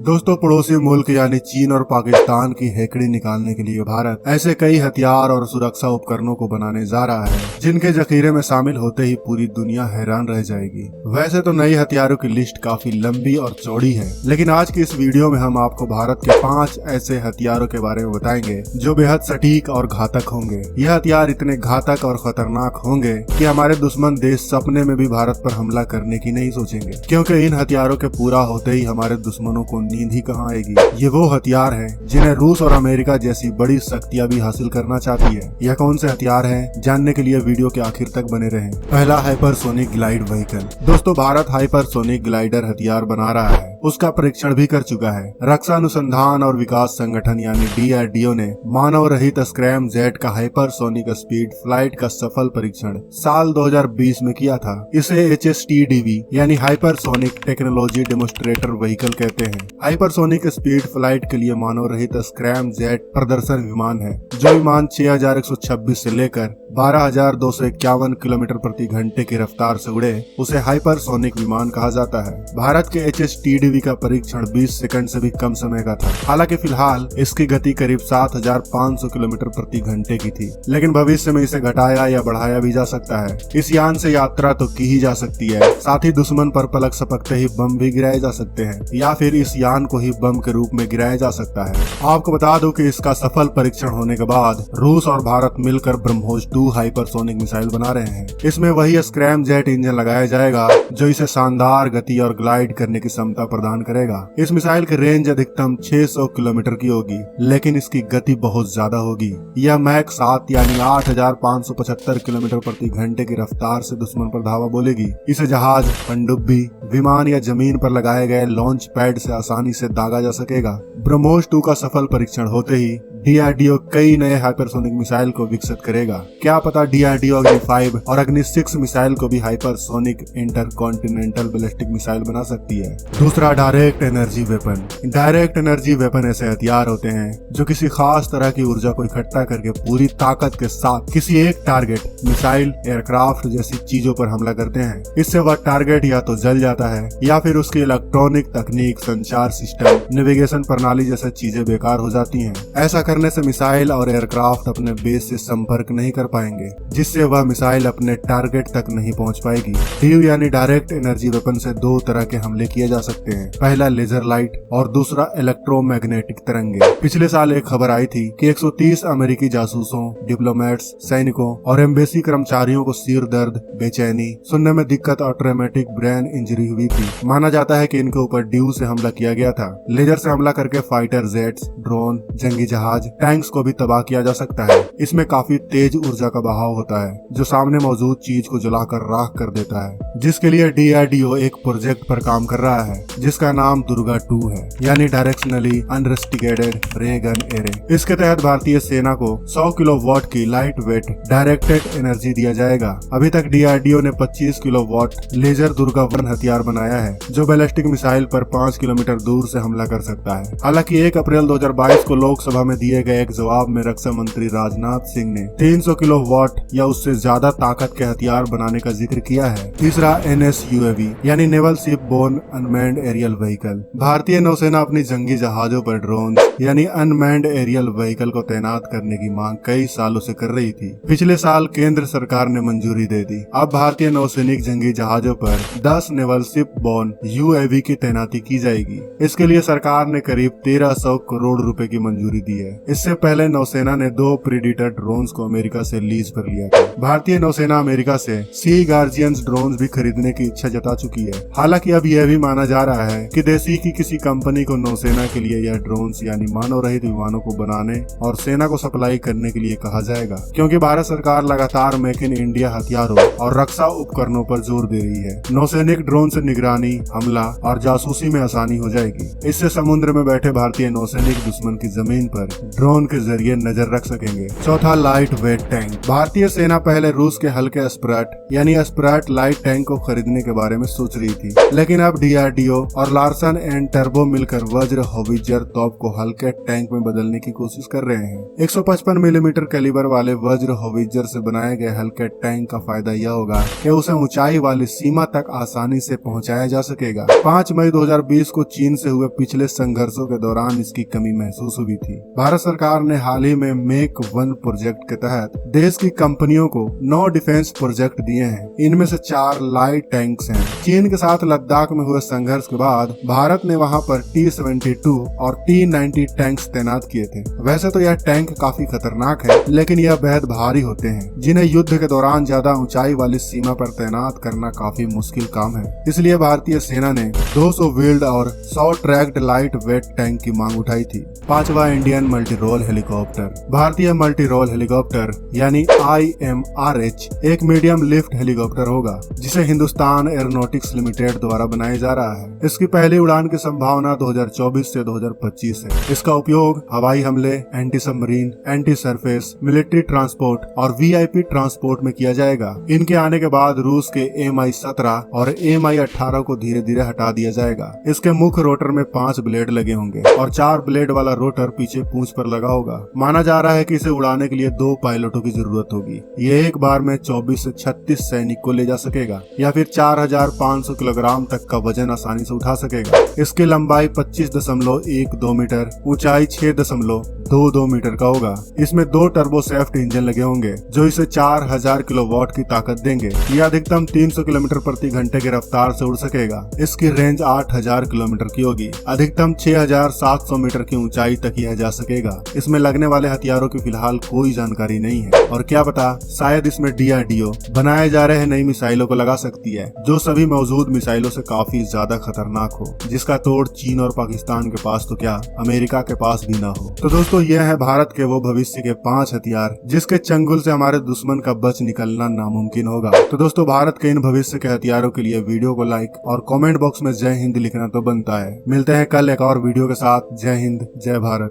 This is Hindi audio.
दोस्तों, पड़ोसी मुल्क यानी चीन और पाकिस्तान की हेकड़ी निकालने के लिए भारत ऐसे कई हथियार और सुरक्षा उपकरणों को बनाने जा रहा है जिनके जखीरे में शामिल होते ही पूरी दुनिया हैरान रह जाएगी। वैसे तो नई हथियारों की लिस्ट काफी लंबी और चौड़ी है, लेकिन आज की इस वीडियो में हम आपको भारत के 5 ऐसे हथियारों के बारे में बताएंगे जो बेहद सटीक और घातक होंगे। यह हथियार इतने घातक और खतरनाक होंगे कि हमारे दुश्मन देश सपने में भी भारत पर हमला करने की नहीं सोचेंगे, क्योंकि इन हथियारों के पूरा होते ही हमारे दुश्मनों को नींद ही कहाँ आएगी। ये वो हथियार हैं जिन्हें रूस और अमेरिका जैसी बड़ी शक्तियां भी हासिल करना चाहती है। यह कौन से हथियार हैं, जानने के लिए वीडियो के आखिर तक बने रहें। पहला, हाइपरसोनिक ग्लाइड व्हीकल। दोस्तों, भारत हाइपरसोनिक ग्लाइडर हथियार बना रहा है, उसका परीक्षण भी कर चुका है। रक्षा अनुसंधान और विकास संगठन यानी DRDO ने मानव रहित स्क्रैम जेट का हाइपरसोनिक स्पीड फ्लाइट का सफल परीक्षण साल 2020 में किया था। इसे HSTDV यानी हाइपरसोनिक टेक्नोलॉजी डेमोन्स्ट्रेटर व्हीकल कहते हैं। हाइपरसोनिक स्पीड फ्लाइट के लिए मानव रहित स्क्रैम जेट प्रदर्शन विमान है। जो विमान 6126 से लेकर 12251 किलोमीटर प्रति घंटे की रफ्तार से उड़े उसे हाइपरसोनिक विमान कहा जाता है। भारत के HSTDV का परीक्षण 20 सेकंड से भी कम समय का था। हालांकि फिलहाल इसकी गति करीब 7500 किलोमीटर प्रति घंटे की थी, लेकिन भविष्य में इसे घटाया या बढ़ाया भी जा सकता है। इस यान से यात्रा तो की ही जा सकती है, साथ ही दुश्मन पर पलक झपकते ही बम भी गिराए जा सकते हैं, या फिर इस यान को ही बम के रूप में गिराया जा सकता है। आपको बता दूं कि इसका सफल परीक्षण होने के बाद रूस और भारत मिलकर ब्रह्मोस 2 हाइपरसोनिक मिसाइल बना रहे हैं। इसमें वही स्क्रैम जेट इंजन लगाया जाएगा जो इसे शानदार गति और ग्लाइड करने की क्षमता प्रदान करेगा। इस मिसाइल की रेंज अधिकतम 600 किलोमीटर की होगी, लेकिन इसकी गति बहुत ज्यादा होगी। यह मैक 7 यानी 8575 किलोमीटर प्रति घंटे की रफ्तार से दुश्मन पर धावा बोलेगी। इसे जहाज, पनडुब्बी, विमान या जमीन पर लगाए गए लॉन्च पैड से आसानी से दागा जा सकेगा। ब्रह्मोस 2 का सफल परीक्षण होते ही DRDO कई नए हाइपरसोनिक मिसाइल को विकसित करेगा। क्या पता DRDO अग्नि 5 और अग्नि 6 मिसाइल को भी हाइपरसोनिक इंटरकॉन्टिनेंटल बैलिस्टिक मिसाइल बना सकती है। दूसरा, direct energy weapon. Direct energy weapon ऐसे हथियार होते हैं जो किसी खास तरह की ऊर्जा को इकट्ठा करके पूरी ताकत के साथ किसी एक टारगेट, मिसाइल, एयरक्राफ्ट जैसी चीजों पर हमला करते हैं। इससे वह टारगेट या तो जल जाता है या फिर उसकी इलेक्ट्रॉनिक तकनीक, संचार सिस्टम, नेविगेशन प्रणाली जैसी चीजें बेकार हो जाती हैं। ऐसा करने से मिसाइल और एयरक्राफ्ट अपने बेस से संपर्क नहीं कर पाएंगे, जिससे वह मिसाइल अपने टारगेट तक नहीं पहुंच पाएगी। DU यानी डायरेक्ट एनर्जी वेपन से 2 तरह के हमले किए जा सकते हैं। पहला, लेजर लाइट और दूसरा, इलेक्ट्रोमैग्नेटिक तरंगे। पिछले साल एक खबर आई थी कि 130 अमेरिकी जासूसों, डिप्लोमेट्स, सैनिकों और एम्बेसी कर्मचारियों को सिर दर्द, बेचैनी, सुनने में दिक्कत और ट्रॉमेटिक ब्रेन इंजरी हुई थी। माना जाता है कि इनके ऊपर DU से हमला किया गया था। लेजर से हमला करके फाइटर जेट्स, ड्रोन, जंगी जहाज, टैंक्स को भी तबाह किया जा सकता है। इसमें काफी तेज ऊर्जा का बहाव होता है जो सामने मौजूद चीज को जलाकर राख कर देता है, जिसके लिए DRDO एक प्रोजेक्ट पर काम कर रहा है जिसका नाम दुर्गा 2 है, यानी डायरेक्शनली अनरेस्टिकेटेड रे गन एरे। इसके तहत भारतीय सेना को 100 किलोवाट की लाइट वेट डायरेक्टेड एनर्जी दिया जाएगा। अभी तक DRDO ने 25 किलोवाट लेजर दुर्गा 1 हथियार बनाया है जो बैलिस्टिक मिसाइल पर 5 किलोमीटर दूर से हमला कर सकता है। हालांकि 1 अप्रैल 2022 को लोकसभा में दिए गए एक जवाब में रक्षा मंत्री राजनाथ सिंह ने 300 किलोवाट या उससे ज्यादा ताकत के हथियार बनाने का जिक्र किया है। तीसरा, NSUAV यानी naval ship borne unmanned aerial vehicle. भारतीय नौसेना अपनी जंगी जहाजों पर ड्रोन यानी अनमैन्ड एरियल व्हीकल को तैनात करने की मांग कई सालों से कर रही थी। पिछले साल केंद्र सरकार ने मंजूरी दे दी। अब भारतीय नौसैनिक जंगी जहाजों पर 10 नेवल शिप बोर्न UAV की तैनाती की जाएगी। इसके लिए सरकार ने करीब 1300 करोड़ रुपए की मंजूरी दी है। इससे पहले नौसेना ने 2 प्रीडेटर ड्रोन्स को अमेरिका से लीज पर लिया था। भारतीय नौसेना अमेरिका से सी गार्जियंस ड्रोन्स भी खरीदने की इच्छा जता चुकी है। हालांकि अब यह भी माना जा रहा है कि देसी की किसी कंपनी को नौसेना के लिए यह ड्रोन्स यानी मानव रहित विमानों को बनाने और सेना को सप्लाई करने के लिए कहा जाएगा, क्योंकि भारत सरकार लगातार मेक इन इंडिया हथियारों और रक्षा उपकरणों पर जोर दे रही है। नौसैनिक ड्रोन से निगरानी, हमला और जासूसी में आसानी हो जाएगी। इससे समुद्र में बैठे भारतीय नौसैनिक दुश्मन की जमीन पर ड्रोन के जरिए नजर रख सकेंगे। चौथा, लाइट वेट टैंक। भारतीय सेना पहले रूस के हल्के स्प्रट यानी स्प्रट लाइट टैंक को खरीदने के बारे में सोच रही थी, लेकिन अब डीआरडीओ और लार्सन एंड टर्बो मिलकर वज्र होवित्जर तोप को हल्के टैंक में बदलने की कोशिश कर रहे हैं। 155 मिलीमीटर कैलिबर वाले वज्र होवित्जर से बनाए गए हल्के टैंक का फायदा यह होगा कि उसे ऊंचाई वाली सीमा तक आसानी से पहुंचाया जा सकेगा। 5 मई 2020 को चीन से हुए पिछले संघर्षों के दौरान इसकी कमी महसूस हुई थी। भारत सरकार ने हाल ही में मेक वन प्रोजेक्ट के तहत देश की कंपनियों को 9 डिफेंस प्रोजेक्ट दिए हैं। इनमें से 4 लाइट टैंक्स हैं। चीन के साथ लद्दाख में हुए संघर्ष के बाद भारत ने वहां पर T-72 और T-90 टैंक्स तैनात किए थे। वैसे तो यह टैंक काफी खतरनाक है, लेकिन यह बेहद भारी होते हैं, जिन्हें युद्ध के दौरान ज्यादा ऊंचाई वाली सीमा पर तैनात करना काफी मुश्किल काम है। इसलिए भारतीय सेना ने 200 व्हील्ड और 100 ट्रैक्ड लाइट वेट टैंक की मांग उठाई थी। 5वां, इंडियन मल्टी रोल हेलीकॉप्टर। भारतीय मल्टी रोल हेलीकॉप्टर यानी IMRH एक मीडियम लिफ्ट हेलीकॉप्टर होगा, जिसे हिंदुस्तान एरोनॉटिक्स लिमिटेड द्वारा बनाया जा रहा है। इसकी पहली उड़ान की संभावना 2024 से 2025 है। इसका उपयोग हवाई हमले, anti submarine, anti surface, military transport और VIP ट्रांसपोर्ट में किया जाएगा। इनके आने के बाद रूस के Mi-17 और Mi-18 को धीरे धीरे हटा दिया जाएगा। इसके मुख्य रोटर में 5 ब्लेड लगे होंगे और 4 ब्लेड वाला रोटर पीछे पूंछ पर लगा होगा। माना जा रहा है कि इसे उड़ाने के लिए 2 पायलटों की जरूरत होगी। ये एक बार में 24 से 36 सैनिक को ले जा सकेगा या फिर 4500 किलोग्राम तक का वजन आसानी से उठा सकेगा। इसकी लंबाई 25.12 मीटर, ऊंचाई 6.22 मीटर का होगा। इसमें 2 टर्बोसेफ्ट इंजन लगे होंगे जो इसे 4000 किलोवाट की ताकत देंगे। यह अधिकतम 300 किलोमीटर प्रति घंटे की रफ्तार से उड़ सकेगा। इसकी रेंज 8000 किलोमीटर की होगी। अधिकतम 6700 मीटर की ऊंचाई तक यह जा सकेगा। इसमें लगने वाले हथियारों की फिलहाल कोई जानकारी नहीं है, और क्या पता शायद इसमें DRDO बनाए जा रहे नई मिसाइलों को लगा सकती है, जो सभी मौजूद मिसाइलों से काफी ज्यादा खतरनाक हो, जिसका तोड़ चीन और पाकिस्तान के पास तो क्या अमेरिका के पास भी ना हो। तो दोस्तों, यह है भारत के वो भविष्य के 5 हथियार जिसके चंगुल से हमारे दुश्मन का बच निकलना नामुमकिन होगा। तो दोस्तों, भारत के इन भविष्य के हथियारों के लिए वीडियो को लाइक और कमेंट बॉक्स में जय हिंद लिखना तो बनता है। मिलते हैं कल एक और वीडियो के साथ। जय हिंद, जय भारत।